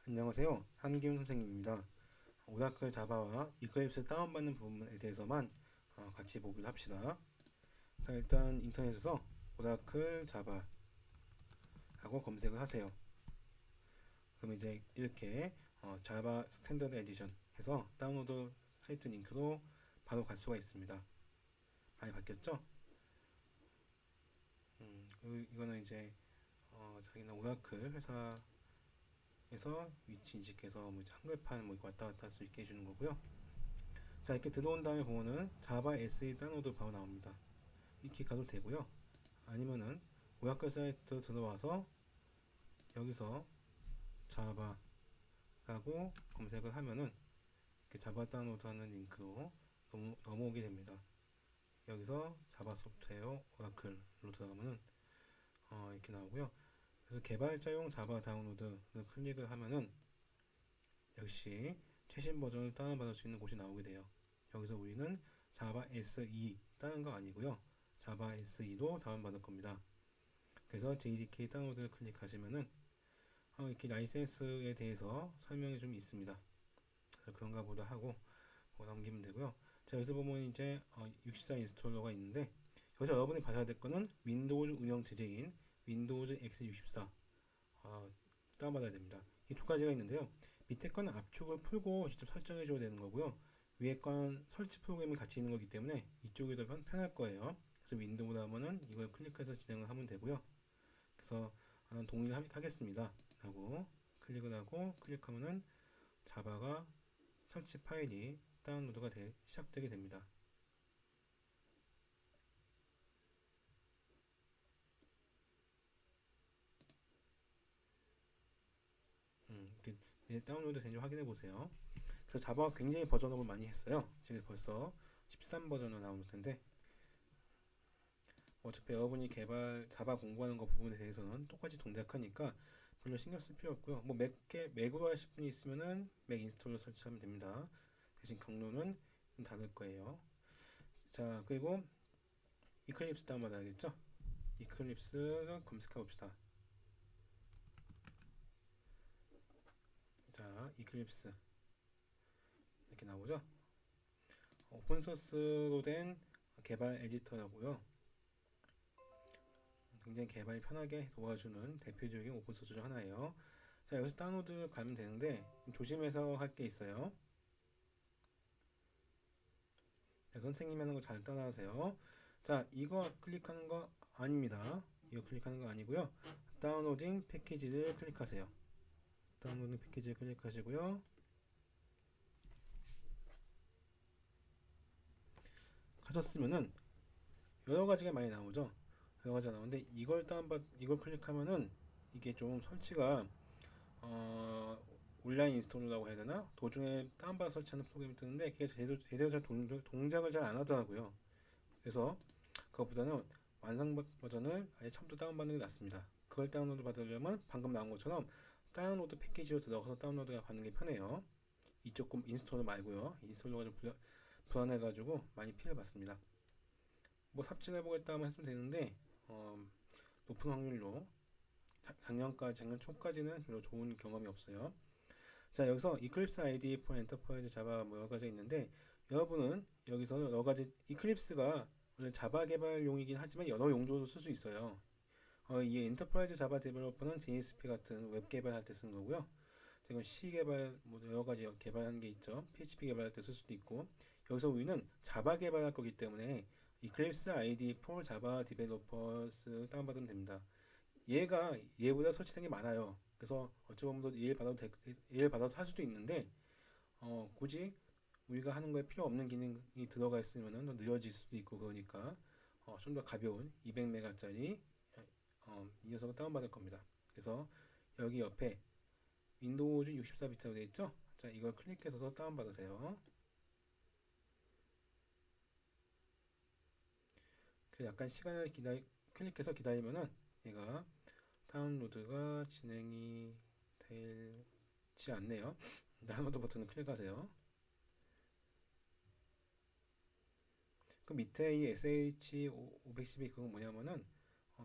안녕하세요. 한기훈 선생님입니다. 오라클 자바와 이클립스 다운받는 부분에 대해서만 같이 보기로 합시다. 자, 일단 인터넷에서 오라클 자바라고 검색을 하세요. 그럼 이제 이렇게 자바 스탠더드 에디션 해서 다운로드 사이트 링크로 바로 갈 수가 있습니다. 많이 바뀌었죠? 이거는 이제 자기는 오라클 회사에서 위치 인식해서 뭐 한글판 뭐 왔다 갔다 할 수 있게 해주는 거고요. 자, 이렇게 들어온 다음에 보면은 자바 SE 다운로드 바로 나옵니다. 이렇게 가도 되고요. 아니면은 오라클 사이트 들어와서 여기서 자바라고 검색을 하면은 이렇게 자바 다운로드하는 링크로 넘어오게 됩니다. 여기서 자바 소프트웨어 오라클로 들어가면은 이렇게 나오고요. 그래서 개발자용 자바 다운로드를 클릭을 하면은 역시 최신 버전을 다운받을 수 있는 곳이 나오게 돼요. 여기서 우리는 자바 SE 다는 거 아니고요. 자바 SE로 다운받을 겁니다. 그래서 JDK 다운로드를 클릭하시면은 이렇게 라이센스에 대해서 설명이 좀 있습니다. 그런가 보다 하고 넘기면 되고요. 자, 여기서 보면 이제 64 인스톨러가 있는데 여기서 여러분이 받아야 될 거는 윈도우즈 운영 체제인 윈도우즈 X64 다운받아야 됩니다. 이 두 가지가 있는데요. 밑에 거는 압축을 풀고 직접 설정해 줘야 되는 거고요. 위에 건 설치 프로그램이 같이 있는 거기 때문에 이쪽이 더 편할 거예요. 그래서 윈도우다 하면은 이걸 클릭해서 진행을 하면 되고요. 그래서 동의를 하겠습니다 하고 클릭을 하고 클릭하면은 자바가 설치 파일이 다운로드가 시작되게 됩니다. 이렇게 다운로드 된지 확인해 보세요. 그래서 자바가 굉장히 버전업을 많이 했어요. 지금 벌써 13 버전으로 나오는 텐데 어차피 여러분이 자바 공부하는 거 부분에 대해서는 똑같이 동작하니까 별로 신경 쓸 필요 없고요. 뭐 맥으로 하실 분이 있으면은 맥 인스톨러 설치하면 됩니다. 대신 경로는 좀 다를 거예요. 자, 그리고 이클립스 다운받아야겠죠? 이클립스를 검색해 봅시다. 자, 이클립스 이렇게 나오죠? 오픈소스로 된 개발 에디터라고요. 굉장히 개발이 편하게 도와주는 대표적인 오픈소스 중 하나예요. 자, 여기서 다운로드 가면 되는데 조심해서 할 게 있어요. 네, 선생님이 하는 거 잘 따라하세요. 자, 이거 클릭하는 거 아닙니다. 이거 클릭하는 거 아니고요. 다운로딩 패키지를 클릭하세요. 다운로딩 패키지를 클릭하시고요. 하셨으면은 여러 가지가 많이 나오죠. 여러 가지가 나오는데 이걸 클릭하면은 이게 좀 설치가 어, 온라인 인스톨러라고 해야 되나? 도중에 다운받아 설치하는 프로그램이 뜨는데 그게 제대로 잘 동작을 잘 안 하더라고요. 그래서 그것보다는 완성 버전을 아예 처음부터 다운받는 게 낫습니다. 그걸 다운로드 받으려면 방금 나온 것처럼 다운로드 패키지로 들어가서 다운로드가 받는 게 편해요. 이쪽 인스톨러 말고요. 인스톨러가 좀 불안해가지고 많이 피해를 받습니다. 뭐 삽질해보겠다 하면 해도 되는데 높은 확률로 작년 초까지는 별로 좋은 경험이 없어요. 자, 여기서 이클립스 IDE for Enterprise Java 뭐 여러 가지 있는데 여러분은 여기서 여러 가지 이클립스가 원래 자바 개발용이긴 하지만 여러 용도로 쓸 수 있어요. 이 엔터프라이즈 자바 데벨로퍼는 JSP 같은 웹 개발할 때 쓰는 거고요. 이건 C 개발 뭐 여러 가지 개발하는 게 있죠. PHP 개발할 때 쓸 수도 있고 여기서 우리는 자바 개발할 거기 때문에 이클립스 IDE for Java Developers 다운받으면 됩니다. 얘보다 설치된 게 많아요. 그래서 어찌 보면 얘를 받아서 할 수도 있는데 굳이 우리가 하는 거에 필요 없는 기능이 들어가 있으면 더 느려질 수도 있고 그러니까 좀 더 가벼운 200메가짜리 이 녀석을 다운받을 겁니다. 그래서 여기 옆에 윈도우즈 64비트라고 되어 있죠? 자, 이걸 클릭해서 다운받으세요. 그래서 약간 시간을 클릭해서 기다리면은 얘가 다운로드가 진행이 되지 않네요. 다운로드 버튼을 클릭하세요. 그 밑에 이 SH512 그건 뭐냐면은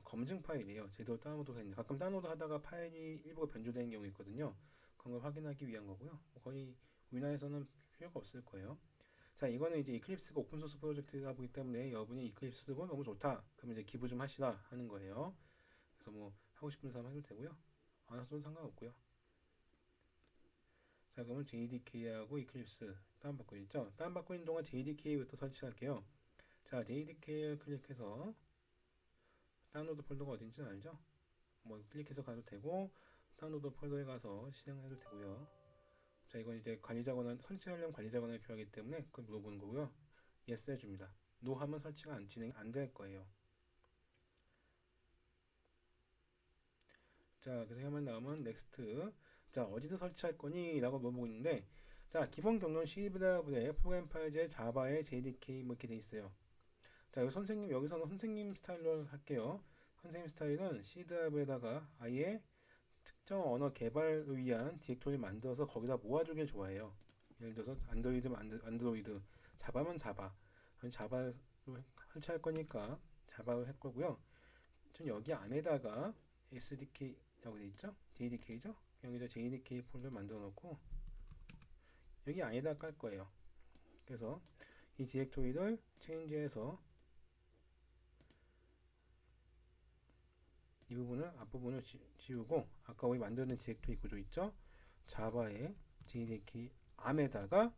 검증 파일이에요. 제대로 다운로드 됐는지 가끔 다운로드 하다가 파일이 일부가 변조되는 경우 있거든요. 그런 걸 확인하기 위한 거고요. 거의 우리나라에서는 필요가 없을 거예요. 자, 이거는 이제 이클립스가 오픈소스 프로젝트다 보기 때문에 여러분이 이클립스 쓰고 너무 좋다, 그러면 이제 기부 좀 하시라 하는 거예요. 그래서 뭐 하고 싶은 사람 해도 되고요, 안 하셔도 상관없고요. 자, 그러면 JDK하고 이클립스 다운받고 있죠. 다운받고 있는 동안 JDK부터 설치할게요. 자, JDK를 클릭해서 다운로드 폴더가 어딘지 알죠? 뭐 클릭해서 가도 되고 다운로드 폴더에 가서 실행해도 되고요. 자, 이건 이제 관리자 권한, 설치하려면 관리자 권한이 필요하기 때문에 그걸 물어보는 거고요. yes 해줍니다. no 하면 설치가 안 될 거예요. 자, 그래서 화면 나오면 next. 자, 어디서 설치할 거니? 라고 물어보고 있는데, 자, 기본 경로는 C++의 프로그램 파일즈의 자바의 JDK 뭐 이렇게 돼 있어요. 자, 여기서는 선생님 스타일로 할게요. 선생님 스타일은 C++에다가 아예 특정 언어 개발을 위한 디렉토리 만들어서 거기다 모아주길 좋아해요. 예를 들어서 안드로이드면 안드로이드, 자바면 자바. 자바로 설치할 거니까 자바로 할 거고요. 전 여기 안에다가 SDK라고 돼 있죠? JDK죠? 여기다 JDK 폴더 만들어 놓고 여기 안에다 깔 거예요. 그래서 이 디렉토리를 체인지해서 이 부분을 앞부분을 지우고 아까 우리 만드는 디렉토리 구조 있죠? 자바의 JDK 암에다가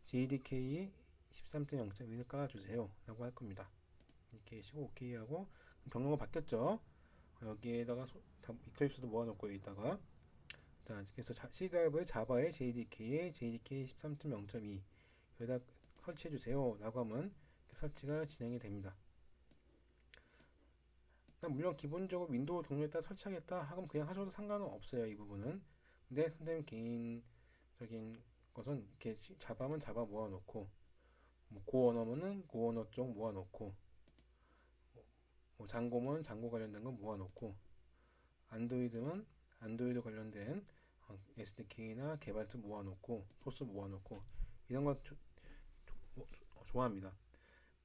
JDK 13.0.1을 깔아주세요 라고 할 겁니다. 이렇게 하시고 OK 하고 경로가 바뀌었죠? 여기에다가 이클립스도 모아놓고 여기다가 자, 그래서 C 드라이브의 자바의 JDK에 JDK 13.0.2 여기다 설치해주세요 라고 하면 설치가 진행이 됩니다. 물론 기본적으로 윈도우 종류에 따라 설치하겠다 하면 그냥 하셔도 상관은 없어요, 이 부분은. 근데 선생님 개인적인 것은 이렇게 자바면 자바 모아놓고 뭐 고 언어면은 고 언어 쪽 모아놓고 뭐 장고면 장고 관련된 거 모아놓고 안드로이드면 안드로이드 관련된 SDK나 개발 툴 모아놓고 소스 모아놓고 이런 거 좋아합니다.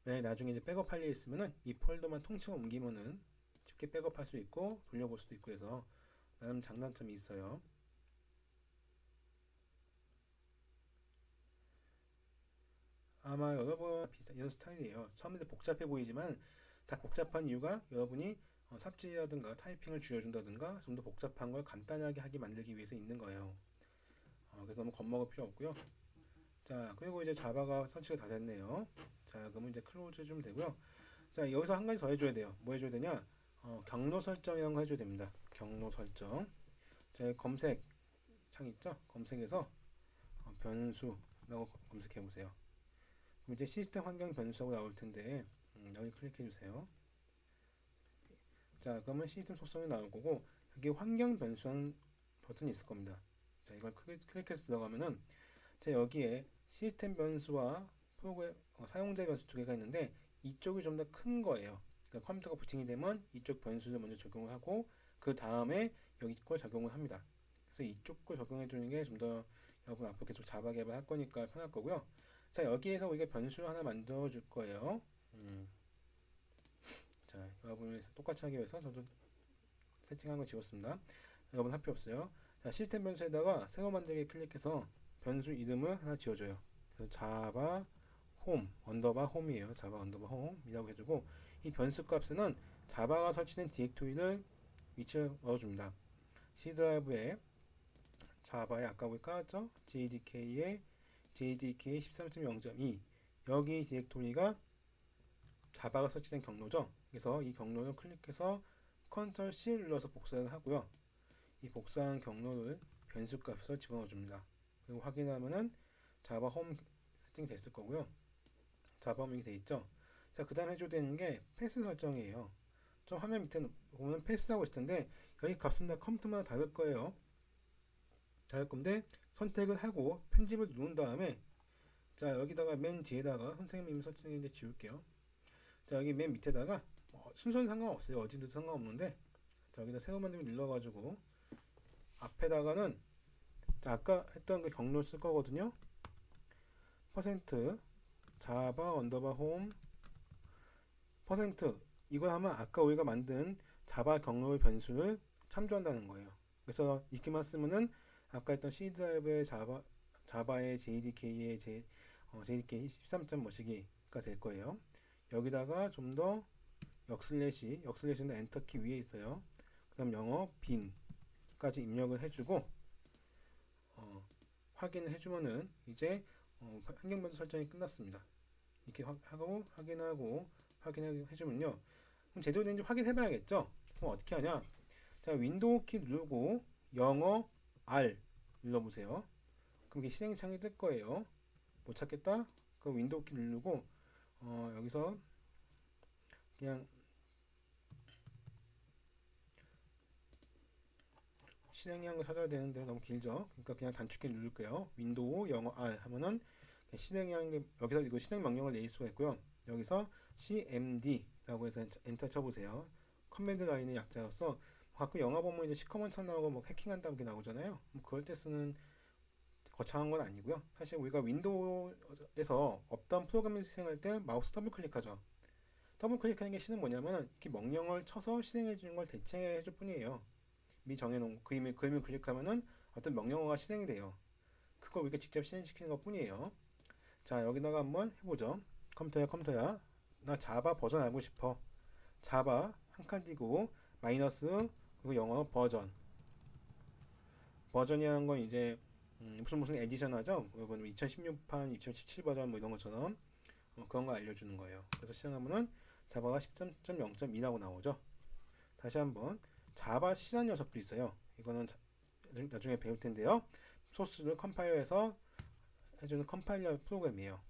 만약에 나중에 이제 백업할 일 있으면은 이 폴더만 통째로 옮기면은 쉽게 백업할 수 있고 돌려볼 수도 있고 해서 나름 장단점이 있어요. 아마 여러분 비슷한 이런 스타일이에요. 처음에 복잡해 보이지만 다 복잡한 이유가 여러분이 삽질이라든가 타이핑을 줄여준다든가 좀 더 복잡한 걸 간단하게 하게 만들기 위해서 있는 거예요. 그래서 너무 겁먹을 필요 없고요. 자, 그리고 이제 자바가 설치가 다 됐네요. 자, 그러면 이제 클로즈 좀 되고요. 자, 여기서 한 가지 더 해줘야 돼요. 뭐 해줘야 되냐? 경로 설정이라는 거 해줘야 됩니다. 경로 설정. 자, 검색 창 있죠? 검색에서 변수라고 검색해 보세요. 그럼 이제 시스템 환경 변수라고 나올 텐데 여기 클릭해 주세요. 자, 그러면 시스템 속성이 나올 거고 여기 환경 변수라는 버튼이 있을 겁니다. 자, 이걸 클릭해서 들어가면은 자, 여기에 시스템 변수와 프로그램 사용자 변수 두 개가 있는데 이쪽이 좀 더 큰 거예요. 그러니까 컴퓨터가 부팅이 되면 이쪽 변수를 먼저 적용을 하고 그 다음에 여기 걸 적용을 합니다. 그래서 이쪽 걸 적용해 주는 게 좀 더 여러분 앞으로 계속 자바 개발할 거니까 편할 거고요. 자, 여기에서 우리가 변수 하나 만들어 줄 거예요. 자, 여러분을 똑같이 하기 위해서 저도 세팅한 거 지웠습니다. 여러분 할 필요 없어요. 자, 시스템 변수에다가 새로 만들기 클릭해서 변수 이름을 하나 지어줘요. 그래서 자바 홈 언더바 홈이에요. 자바 언더바 홈이라고 해주고 이 변수 값에는 자바가 설치된 디렉토리를 위치를 넣어줍니다. C 드라이브에 자바에 아까 우리 깔았죠? JDK에 JDK 13.0.2 여기 디렉토리가 자바가 설치된 경로죠. 그래서 이 경로를 클릭해서 Ctrl C 눌러서 복사를 하고요. 이 복사한 경로를 변수 값을 집어넣어 줍니다. 그리고 확인하면은 자바 홈 세팅 됐을 거고요. 자바 홈이 돼 있죠. 자, 그 다음 해줘야 되는 게 패스 설정이에요. 저 화면 밑에 보면 패스하고 있을 텐데 여기 값은 다 컴퓨터마다 다를 거예요. 다를 건데 선택을 하고 편집을 누른 다음에 자, 여기다가 맨 뒤에다가 선생님이 설정했는데 지울게요. 자, 여기 맨 밑에다가 순서는 상관없어요. 어디든 상관없는데 자, 여기다 새로 만들기 눌러가지고 앞에다가는 자, 아까 했던 그 경로 쓸 거거든요. 퍼센트 자바 언더바 홈 퍼센트 이걸 하면 아까 우리가 만든 자바 경로의 변수를 참조한다는 거예요. 그래서 이렇게만 쓰면은 아까 했던 C 드라이브의 자바의 JDK의 JDK 13점 뭐시기가 될 거예요. 여기다가 좀 더 역슬래시는 엔터키 위에 있어요. 그다음 영어 빈까지 입력을 해주고 확인을 해주면은 이제 환경 변수 설정이 끝났습니다. 이렇게 하고 확인해주면요. 그럼 제대로 된지 확인해 봐야겠죠. 그럼 어떻게 하냐? 자, 윈도우 키 누르고 영어 R 눌러보세요. 그럼 이게 실행창이 뜰 거예요. 못 찾겠다? 그럼 윈도우 키 누르고 여기서 그냥 실행한 거 찾아야 되는데 너무 길죠. 그러니까 그냥 단축키 누를게요. 윈도우 영어 R 하면은 실행한 게 여기서 이거 실행 명령을 내릴 수가 있고요. 여기서 cmd라고 해서 엔터 쳐보세요. 커맨드 라인의 약자로서 가끔 영화 보면 이제 시커먼 차 나오고 뭐 해킹한다는 게 나오잖아요. 뭐 그럴 때 쓰는 거창한 건 아니고요. 사실 우리가 윈도우에서 없던 프로그램을 실행할 때 마우스 더블 클릭하죠. 더블 클릭하는 게 실은 뭐냐면 이렇게 명령을 쳐서 실행해 주는 걸 대체해 줄 뿐이에요. 이미 정해놓은 그 이미 클릭하면은 어떤 명령어가 실행이 돼요. 그걸 우리가 직접 실행시키는 것 뿐이에요. 자, 여기다가 한번 해보죠. 컴퓨터야. 나 자바 버전 알고 싶어. 자바 한 칸 띄고 마이너스 그리고 영어 버전이라는 건 이제 무슨 에디션 하죠? 이건 2016판, 2017 버전 뭐 이런 것처럼 그런 거 알려주는 거예요. 그래서 시작하면은 자바가 13.0.2라고 나오죠. 다시 한번 자바 C라는 녀석도 있어요. 이거는 나중에 배울 텐데요. 소스를 컴파일해서 해주는 컴파일러 프로그램이에요.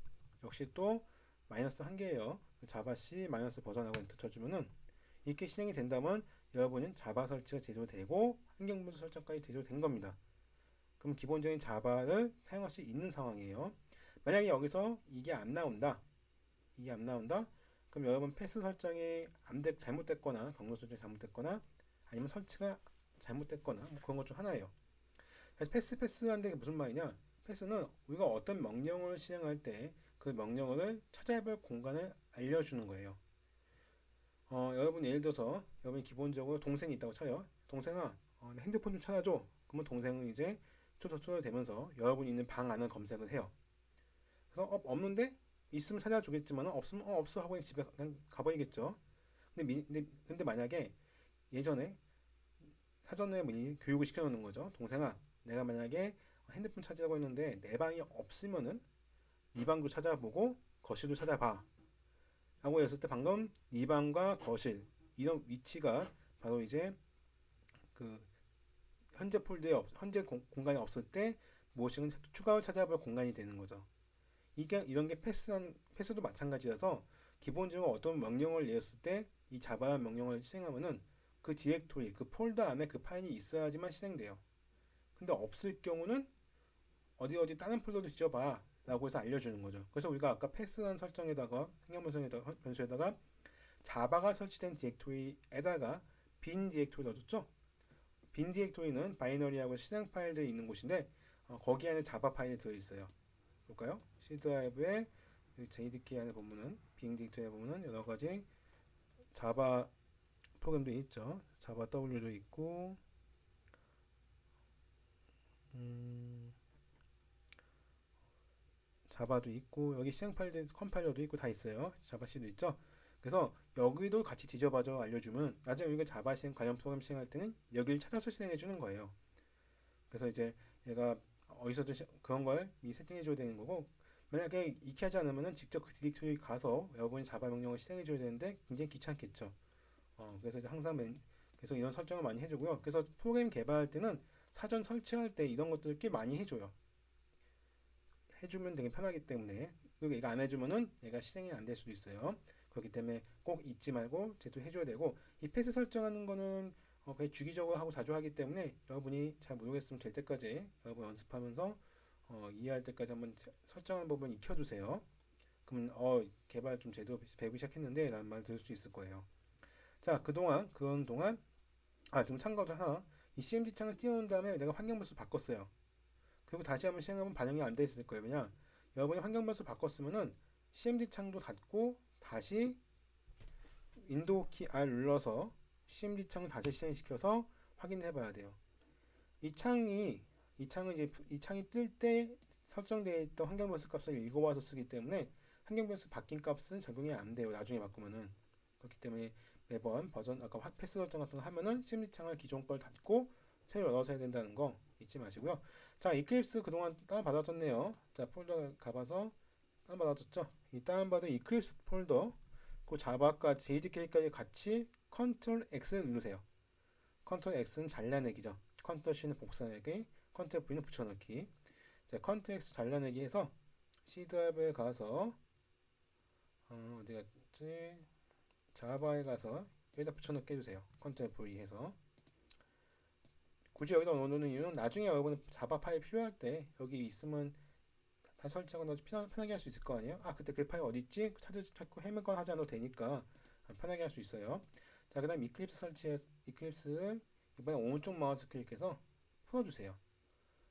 역시 또 마이너스 한 개예요. 자바 C 마이너스 버전하고 엔터 쳐주면은 이렇게 실행이 된다면 여러분은 자바 설치가 제대로 되고 환경변수 설정까지 제대로 된 겁니다. 그럼 기본적인 자바를 사용할 수 있는 상황이에요. 만약에 여기서 이게 안 나온다. 그럼 여러분 패스 설정이 잘못됐거나 경로 설정이 잘못됐거나 아니면 설치가 잘못됐거나 뭐 그런 것 중 하나예요. 그래서 패스한데 무슨 말이냐? 패스는 우리가 어떤 명령을 실행할 때 그 명령어를 찾아야 할 공간을 알려주는 거예요. 여러분 예를 들어서 여러분이 기본적으로 동생이 있다고 쳐요. 동생아, 핸드폰 좀 찾아줘. 그러면 동생은 이제 쪼쪼쪼되면서 여러분이 있는 방 안을 검색을 해요. 그래서 없는데 있으면 찾아주겠지만 없으면 없어 하고 집에 그냥 가버리겠죠. 근데 만약에 예전에 사전에 교육을 시켜놓는 거죠. 동생아, 내가 만약에 핸드폰 찾으려고 했는데 내 방이 없으면은 네 방도 찾아보고 거실도 찾아봐 라고 했을 때 방금 네 방과 거실 이런 위치가 바로 이제 그 현재 공간이 없을 때 무엇인가 추가로 찾아볼 공간이 되는 거죠. 이게 이런 게 패스도 마찬가지라서 기본적으로 어떤 명령을 내었을 때 이 자바 명령을 실행하면은 그 디렉토리, 그 폴더 안에 그 파일이 있어야지만 실행돼요. 근데 없을 경우는 어디 다른 폴더도 뒤져봐 라고 해서 알려주는 거죠. 그래서 우리가 아까 패스라는 설정에다가 변수에다가 자바가 설치된 디렉토리에다가 빈 디렉토리 넣어줬죠. 빈 디렉토리는 바이너리하고 실행 파일들이 있는 곳인데 거기 안에 자바 파일이 들어있어요. 볼까요? C 드라이브에 JDK 안에 보면은 빈 디렉토리에 보면은 여러 가지 자바 프로그램도 있죠. 자바 W도 있고 자바도 있고 여기 실행 파일 컴파일러도 있고 다 있어요. 자바 C도 있죠. 그래서 여기도 같이 뒤져봐줘 알려주면 나중에 우리가 자바 실행 관련 프로그램 실행할 때는 여기를 찾아서 실행해 주는 거예요. 그래서 이제 얘가 어디서든 그런 걸 미리 세팅해 줘야 되는 거고 만약에 익히 하지 않으면은 직접 그 디렉토리 가서 여러분이 자바 명령을 실행해 줘야 되는데 굉장히 귀찮겠죠. 그래서 이제 항상 계속 이런 설정을 많이 해주고요. 그래서 프로그램 개발할 때는 사전 설치할 때 이런 것들을 꽤 많이 해줘요. 해주면 되게 편하기 때문에 그리고 이거 안 해주면은 얘가 실행이 안 될 수도 있어요. 그렇기 때문에 꼭 잊지 말고 제대로 해줘야 되고 이 패스 설정하는 거는 거의 주기적으로 하고 자주 하기 때문에 여러분이 잘 모르겠으면 될 때까지 여러분 연습하면서 이해할 때까지 한번 설정하는 법을 익혀주세요. 그러면 개발 좀 제대로 배우기 시작했는데 라는 말 들을 수 있을 거예요. 자, 그런 동안 지금 참고로 하나 이 CMD 창을 띄워놓은 다음에 내가 환경 변수 바꿨어요. 그리고 다시 한번 실행하면 반영이 안 돼 있을 거예요. 왜냐? 여러분이 환경 변수 바꿨으면은 CMD 창도 닫고 다시 윈도우 키 R 눌러서 CMD 창을 다시 실행시켜서 확인해 봐야 돼요. 이 이 창은 이제 이 창이 뜰 때 설정되어 있던 환경 변수 값을 읽어와서 쓰기 때문에 환경 변수 바뀐 값은 적용이 안 돼요. 나중에 바꾸면은. 그렇기 때문에 매번 버전 아까 패스 설정 같은 거 하면은 CMD 창을 기존 걸 닫고 새로 열어서 해야 된다는 거 잊지 마시고요. 자, 이클립스 그동안 다운 받아줬네요. 자, 폴더 가봐서 다운 받아줬죠. 이 다운 받은 이클립스 폴더 그 자바과 JDK까지 같이 컨트롤 X 누르세요. 컨트롤 X는 잘라내기죠. 컨트롤 C는 복사내기, 컨트롤 V는 붙여넣기. 자, 컨트롤 X 잘라내기 해서 C 드라이브에 가서 어디 갔지? 자바에 가서 여기다 붙여넣게 해주세요. 컨트롤 V 해서. 굳이 여기다 넣는 이유는 나중에 여러분 자바 파일 필요할 때 여기 있으면 다 설치하고 편하게 할 수 있을 거 아니에요? 아, 그때 그 파일 어디 있지? 찾고 헤매거나 하지 않아도 되니까 편하게 할 수 있어요. 자, 그다음 이클립스 이클립스 이번에 오른쪽 마우스 클릭해서 풀어주세요.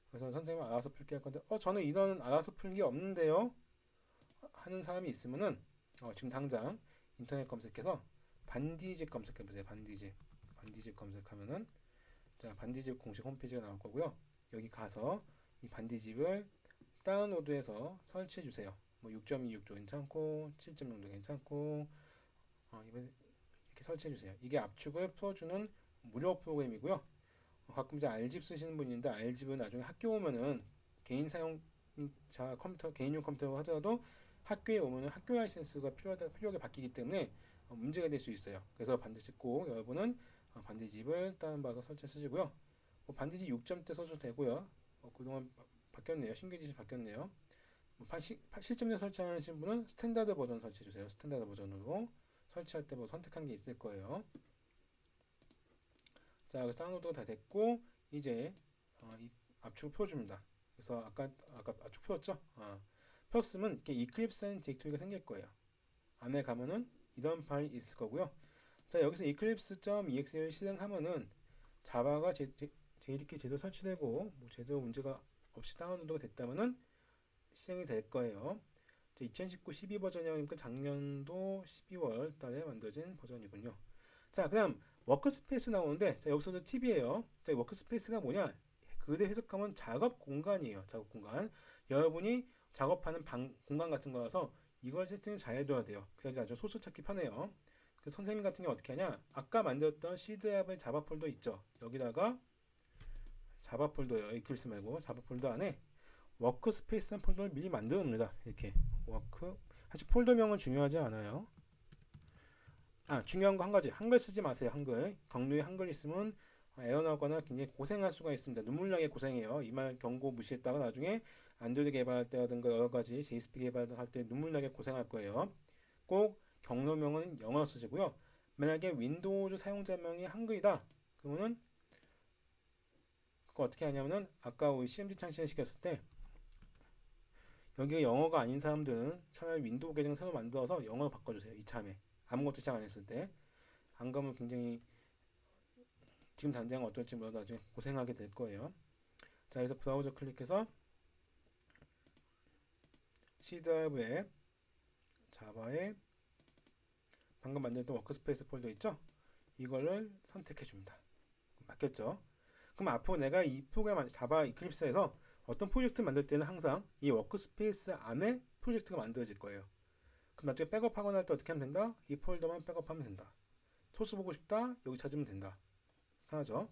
그래서 선생님 알아서 풀기 할 건데, 저는 이런 알아서 풀기 없는데요? 하는 사람이 있으면은 지금 당장 인터넷 검색해서 반디집 검색해보세요. 반디집 검색하면은 자, 반디집 공식 홈페이지가 나올 거고요. 여기 가서 이 반디집을 다운로드해서 설치해 주세요. 뭐 6.26도 괜찮고 7.0도 괜찮고 이렇게 설치해 주세요. 이게 압축을 풀어주는 무료 프로그램이고요. 가끔 이제 R집 쓰시는 분이 있는데 R집은 나중에 학교 오면은 개인 사용 자 컴퓨터 개인용 컴퓨터 하더라도 학교에 오면은 학교 라이센스가 필요하게 바뀌기 때문에 문제가 될 수 있어요. 그래서 반드시 꼭 여러분은 반디집을 다운받아서 설치 쓰시고요. 반디집 6점대 써도 되고요. 그동안 바뀌었네요. 신규 디집 바뀌었네요. 실점대 설치하시는 분은 스탠다드 버전 설치해 주세요. 스탠다드 버전으로 설치할 때 뭐 선택한 게 있을 거예요. 자, 그 다운로드가 다 됐고 이제 이 압축을 풀어줍니다. 그래서 아까 압축 풀었죠? 풀었으면 이렇게 이클립스 앤 디렉토리가 생길 거예요. 안에 가면은 이런 파일이 있을 거고요. 자, 여기서 eclipse.exe를 실행하면은 자바가 JDK 제대로 설치되고 뭐 제대로 문제가 없이 다운로드가 됐다면은 시행이 될 거예요. 2019 12 버전이니까 작년도 12월 달에 만들어진 버전이군요. 자, 그다음 워크스페이스 나오는데 자, 여기서도 팁이에요. 자, 워크스페이스가 뭐냐? 그대 해석하면 작업 공간이에요. 작업 공간. 여러분이 작업하는 공간 같은 거라서 이걸 세팅을 잘 해둬야 돼요. 그래야지 아주 소스 찾기 편해요. 그 선생님 같은 경우 어떻게 하냐? 아까 만들었던 C드라이브의 자바 폴더 있죠? 여기다가 자바 폴더요. 이클립스 말고 자바 폴더 안에 워크스페이스한 폴더를 미리 만들어 놉니다. 이렇게 사실 폴더명은 중요하지 않아요. 중요한 거 한 가지. 한글 쓰지 마세요. 한글. 경로에 한글 있으면 에러 나거나 굉장히 고생할 수가 있습니다. 눈물나게 고생해요. 이 말 경고 무시했다가 나중에 안드로이드 개발할 때라든가 여러 가지 JSP 개발할 때 눈물나게 고생할 거예요. 꼭 경로명은 영어로 쓰시고요. 만약에 윈도우즈 사용자명이 한글이다. 그러면은 그거 어떻게 하냐면은 아까 우리 CMD 창시를 시켰을 때 여기가 영어가 아닌 사람들은 차라리 윈도우 계정 새로 만들어서 영어로 바꿔주세요. 이참에 아무것도 시작 안 했을 때 안 그러면 굉장히 지금 당장 어떨지 몰라도 나중에 고생하게 될 거예요. 자, 그래서 브라우저 클릭해서 C 드라이브에 자바에 방금 만들었던 워크스페이스 폴더 있죠? 이거를 선택해 줍니다. 맞겠죠? 그럼 앞으로 내가 이 프로그램 자바 이클립스에서 어떤 프로젝트 만들 때는 항상 이 워크스페이스 안에 프로젝트가 만들어질 거예요. 그럼 나중에 백업하거나 할 때 어떻게 하면 된다? 이 폴더만 백업하면 된다. 소스 보고 싶다? 여기 찾으면 된다. 하나죠.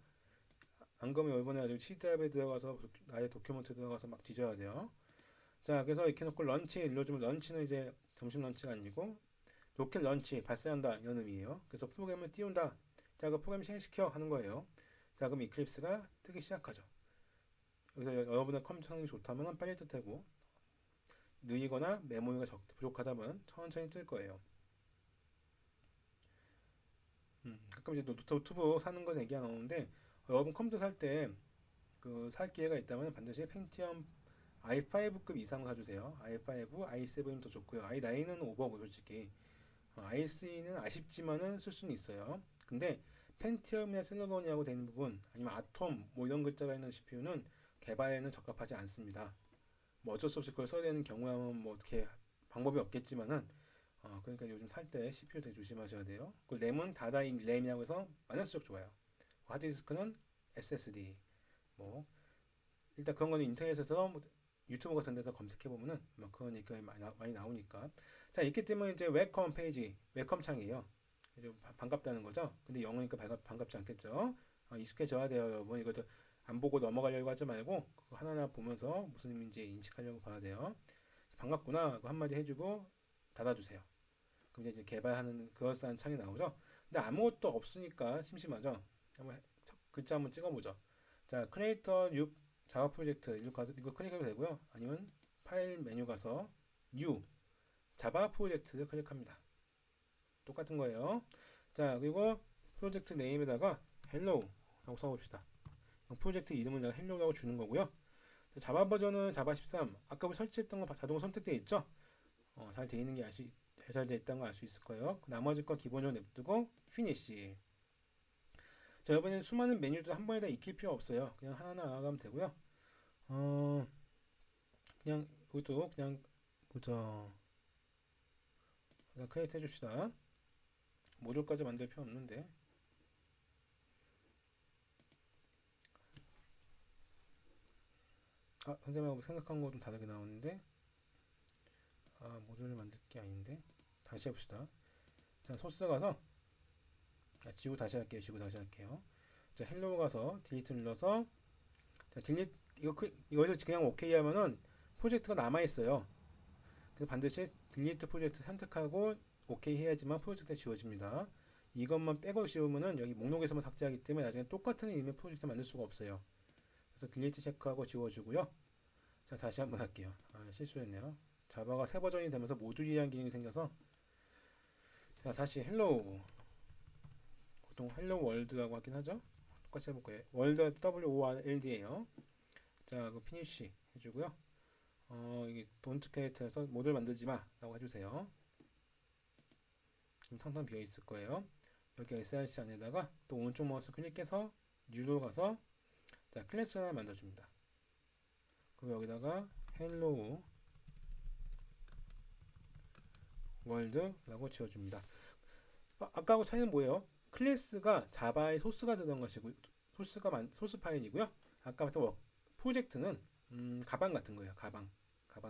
안 그러면 이번에 아주 C 드라이브에 들어가서 나의 도큐먼트 들어가서 막 뒤져야 돼요. 자, 그래서 이렇게 놓고 런치 눌러주면 런치는 이제 점심 런치가 아니고 로켓 런치 발사한다 이런 의미예요. 그래서 프로그램을 띄운다. 자, 그 프로그램 실행시켜 하는 거예요. 자, 그럼 이클립스가 뜨기 시작하죠. 여기서 여러분의 컴퓨터 성능이 좋다면 빨리 뜰 테고 느리거나 메모리가 부족하다면 천천히 뜰 거예요. 가끔 이제 노트북 사는 거 얘기가 나오는데 여러분 컴퓨터 살 때 그 살 기회가 있다면 반드시 펜티엄 i5급 이상 사주세요. i5, i7은 더 좋고요. i9은 오버고 솔직히 i3는 아쉽지만은 쓸 수는 있어요. 근데 펜티엄이나 셀러론이라고 되는 부분 아니면 아톰 뭐 이런 글자가 있는 CPU는 개발에는 적합하지 않습니다. 뭐 어쩔 수 없이 그걸 써야 되는 경우라면 뭐 어떻게 방법이 없겠지만은 그러니까 요즘 살 때 CPU 되게 조심하셔야 돼요. 그 램은 다다잉 램이라고 해서 많은 수적 좋아요. 하드디스크는 SSD 뭐 일단 그런 거는 인터넷에서 뭐 유튜브 같은 데서 검색해 보면은 막 그런 얘기가 많이 나오니까. 자, 있기 때문에 이제 웰컴 페이지, 웰컴 창이에요. 반갑다는 거죠. 근데 영어니까 반갑지 않겠죠. 익숙해져야 돼요, 여러분. 이것도 안 보고 넘어가려고 하지 말고 그거 하나하나 보면서 무슨 의미인지 인식하려고 봐야 돼요. 반갑구나. 그거 한마디 해주고 닫아주세요. 그럼 이제 개발하는 그럴싸한 창이 나오죠. 근데 아무것도 없으니까 심심하죠. 한번 글자 한번 찍어보죠. 자, 크리에이터 뉴 자바 프로젝트 이거 클릭해도 되고요. 아니면 파일 메뉴 가서 뉴 자바 프로젝트를 클릭합니다. 똑같은 거예요. 자, 그리고 프로젝트 네임에다가 헬로우 라고 써봅시다. 프로젝트 이름을 내가 헬로우라고 주는 거고요. 자바 버전은 자바 13. 아까 우리 설치했던 거 자동으로 선택되어 있죠? 잘 되어 있는 게 잘 되어 있다는 걸 알 수 있을 거예요. 나머지 거 기본적으로 냅두고 피니시. 자, 여러분은 수많은 메뉴도 한 번에 다 익힐 필요 없어요. 그냥 하나하나 나가면 되고요. 그냥 이것도 그냥 그저 그냥 크리에이트 해줍시다. 모듈까지 만들 필요 없는데. 선생님하고 생각한 거 좀 다르게 나오는데. 모듈을 만들 게 아닌데. 다시 해봅시다. 자, 소스 가서 지우 다시 할게요. 지우 다시 할게요. 자, 헬로 가서 딜리트 눌러서 자, 딜리트 이거에서 그냥 오케이 하면은 프로젝트가 남아 있어요. 그래서 반드시 딜리트 프로젝트 선택하고 오케이 해야지만 프로젝트가 지워집니다. 이것만 빼고 지우면은 여기 목록에서만 삭제하기 때문에 나중에 똑같은 이름의 프로젝트 만들 수가 없어요. 그래서 딜리트 체크하고 지워주고요. 자, 다시 한번 할게요. 실수했네요. 자바가 새 버전이 되면서 모듈이라는 기능이 생겨서 자, 다시 헬로우 보통 헬로 월드라고 하긴 하죠. 똑같이 해볼 거예요. 월드 WORLD예요. 자, 그 피니쉬 해주고요. 이게 don't create에서 모듈 만들지 마라고 해주세요. 그럼 텅텅 비어 있을 거예요. 여기 src 안에다가 또 오른쪽 마우스 클릭해서 뉴로 가서 자, 클래스 하나 만들어줍니다. 그리고 여기다가 hello world라고 지어줍니다. 아까하고 차이는 뭐예요? 클래스가 자바의 소스가 들어간 것이고 소스 파일이고요. 아까 말했던 프로젝트는 가방 같은 거예요. 가방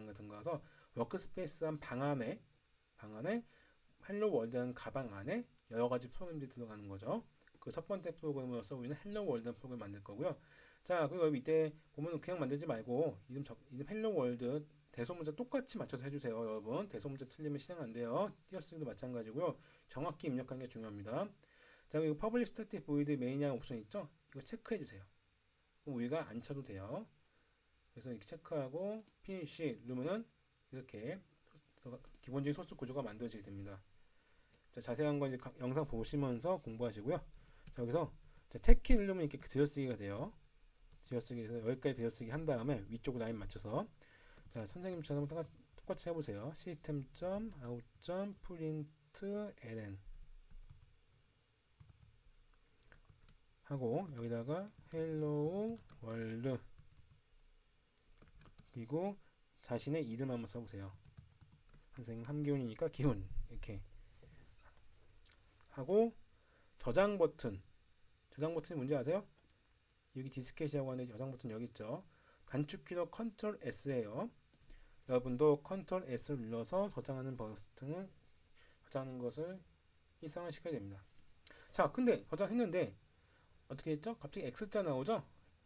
같은 거라서 워크스페이스한 방 안에 헬로 월드라는 가방 안에 여러 가지 프로그램들이 들어가는 거죠. 그 첫 번째 프로그램으로서 우리는 헬로 월드라는 프로그램을 만들 거고요. 자, 그리고 밑에 보면 그냥 만들지 말고 이름 헬로 월드 대소문자 똑같이 맞춰서 해주세요, 여러분. 대소문자 틀리면 실행 안 돼요. 띄어쓰기도 마찬가지고요. 정확히 입력하는 게 중요합니다. 자, 그리고 public static void main이라는 옵션 있죠? 이거 체크해 주세요. 우리가 안 쳐도 돼요. 그래서 이렇게 체크하고 finish 누르면은 이렇게 기본적인 소스 구조가 만들어지게 됩니다. 자, 자세한 건 이제 영상 보시면서 공부하시고요. 자, 여기서 탭키 누르면 이렇게 들여쓰기가 돼요. 들여쓰기에서 여기까지 들여쓰기 한 다음에 위쪽 라인 맞춰서 자, 선생님처럼 똑같이 해보세요. system.out.println 하고 여기다가 hello world 그리고 자신의 이름 한번 써보세요. 선생님 함기훈이니까 기훈 이렇게 하고 저장 버튼이 뭔지 아세요? 여기 디스켓이라고 하는 저장 버튼 여기 있죠. 단축키로 컨트롤 S예요. 여러분도 컨트롤 S를 눌러서 저장하는 것을 일상화 시켜야 됩니다. 자, 근데 저장했는데 어떻게 했죠? 갑자기 X자 나오죠?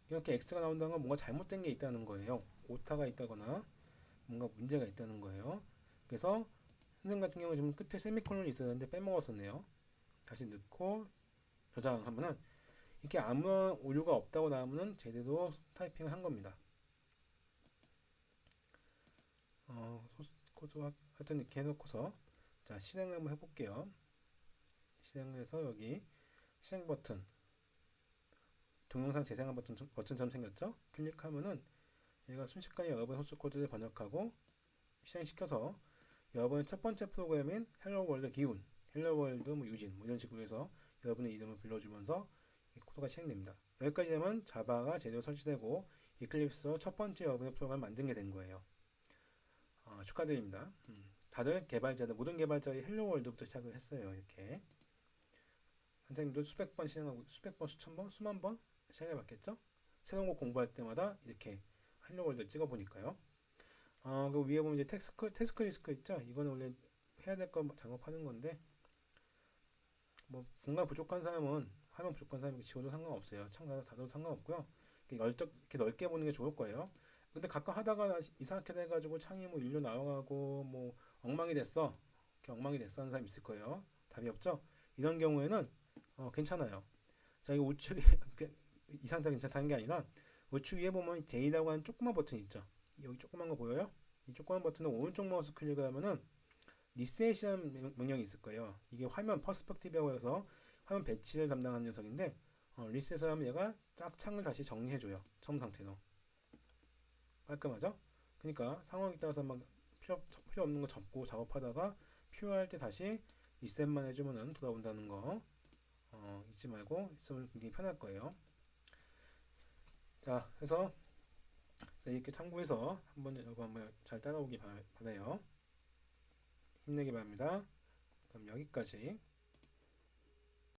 이렇게 X가 나온다는 건 뭔가 잘못된 게 있다는 거예요. 오타가 있다거나 뭔가 문제가 있다는 거예요. 그래서 선생님 같은 경우 지금 끝에 세미콜론이 있었는데 빼먹었었네요. 다시 넣고 저장하면은 이렇게 아무런 오류가 없다고 나오면은 제대로 타이핑을 한 겁니다. 소스 코드 하여튼 이렇게 해놓고서 자, 실행을 한번 해볼게요. 실행을 해서 여기 실행 버튼 동영상 재생한 버튼처럼 생겼죠? 클릭하면은 얘가 순식간에 여러분의 소스 코드를 번역하고 실행시켜서 여러분의 첫 번째 프로그램인 헬로 월드 기훈, 헬로 월드 뭐 유진 뭐 이런 식으로 해서 여러분의 이름을 불러주면서 이 코드가 실행됩니다. 여기까지 되면 자바가 제대로 설치되고 이클립스로 첫 번째 여러분의 프로그램을 만든 게 된 거예요. 축하드립니다. 다들 모든 개발자들이 헬로 월드부터 시작을 했어요. 이렇게 선생님도 수백 번 실행하고 수천 번, 수만 번 실행해 봤겠죠? 새로운 거 공부할 때마다 이렇게 하려고 이제 찍어 보니까요. 그 위에 보면 이제 태스크 리스크 있죠? 이거는 원래 해야 될 거 작업하는 건데, 뭐 공간 부족한 사람은 화면 부족한 사람이 지워도 상관없어요. 창 닫아도 상관없고요. 이렇게 넓게 보는 게 좋을 거예요. 근데 가끔 하다가 이상하게 돼가지고 창이 뭐 일로 나와가고 뭐 엉망이 됐어. 이렇게 엉망이 됐어 하는 사람 있을 거예요. 답이 없죠? 이런 경우에는 괜찮아요. 자, 이거 우측 이 상태 괜찮다는 게 아니라 우측 위에 보면 J라고 하는 조그만 버튼 있죠. 여기 조그만 거 보여요? 이 조그만 버튼을 오른쪽 마우스 클릭을 하면은 리셋이라는 명령이 있을 거예요. 이게 화면 퍼스펙티브라고 해서 화면 배치를 담당하는 녀석인데 리셋을 하면 얘가 짝 창을 다시 정리해줘요. 처음 상태로. 깔끔하죠? 그러니까 상황에 따라서 막 필요 없는 거 접고 작업하다가 필요할 때 다시 리셋만 해주면은 돌아온다는 거 잊지 말고 있으면 굉장히 편할 거예요. 자, 그래서 이렇게 참고해서 이거 한번 잘 따라오기 바라요. 힘내기 바랍니다. 그럼 여기까지.